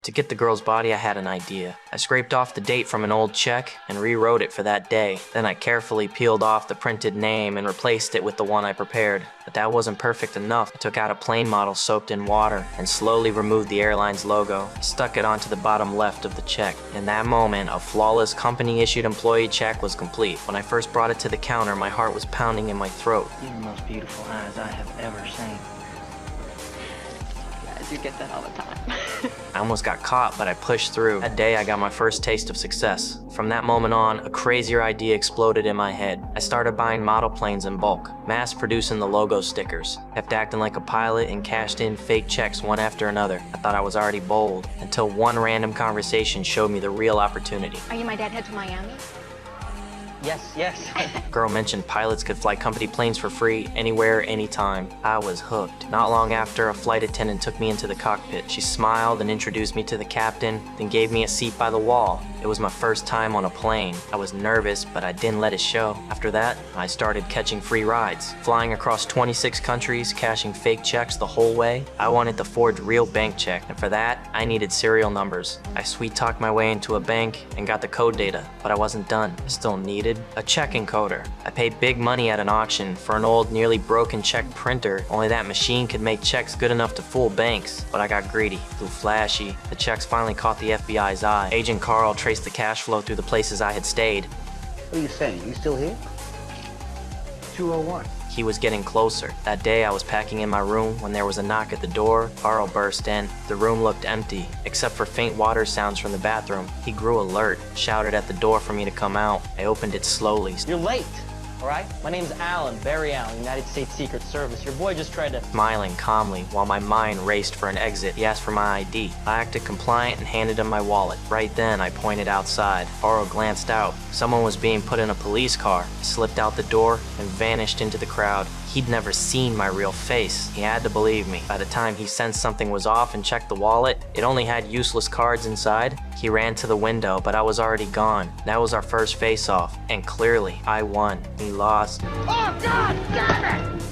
To get the girl's body, I had an idea. I scraped off the date from an old check and rewrote it for that day. Then I carefully peeled off the printed name and replaced it with the one I prepared. But that wasn't perfect enough. I took out a plane model soaked in water and slowly removed the airline's logo. I stuck it onto the bottom left of the check. In that moment, a flawless company-issued employee check was complete. When I first brought it to the counter, my heart was pounding in my throat. You have the most beautiful eyes I have ever seen. Yeah, I do get that all the time. I almost got caught, but I pushed through. That day, I got my first taste of success. From that moment on, a crazier idea exploded in my head. I started buying model planes in bulk, mass producing the logo stickers, kept acting like a pilot and cashed in fake checks one after another. I thought I was already bold, until one random conversation showed me the real opportunity. Are you my deadhead to Miami? Yes. Girl mentioned pilots could fly company planes for free, anywhere, anytime. I was hooked. Not long after, a flight attendant took me into the cockpit. She smiled and introduced me to the captain, then gave me a seat by the wall. It was my first time on a plane. I was nervous, but I didn't let it show. After that, I started catching free rides, flying across 26 countries, cashing fake checks the whole way. I wanted to forge real bank check, and for that, I needed serial numbers. I sweet-talked my way into a bank and got the code data, but I wasn't done. I still needed a check encoder. I paid big money at an auction for an old, nearly broken check printer. Only that machine could make checks good enough to fool banks. But I got greedy, too flashy. The checks finally caught the FBI's eye. Agent Carl traced the cash flow through the places I had stayed. What are you saying? You still here? 201. He was getting closer. That day I was packing in my room when there was a knock at the door. Carl burst in. The room looked empty, except for faint water sounds from the bathroom. He grew alert, shouted at the door for me to come out. I opened it slowly. You're late, all right? My name's Alan, Barry Allen, United States Secret Service. Your boy just tried to... Smiling calmly while my mind raced for an exit. He asked for my ID. I acted compliant and handed him my wallet. Right then, I pointed outside. Carl glanced out. Someone was being put in a police car. I slipped out the door and vanished into the crowd. He'd never seen my real face. He had to believe me. By the time he sensed something was off and checked the wallet, it only had useless cards inside. He ran to the window, but I was already gone. That was our first face-off, and clearly, I won. He lost. Oh, God damn it!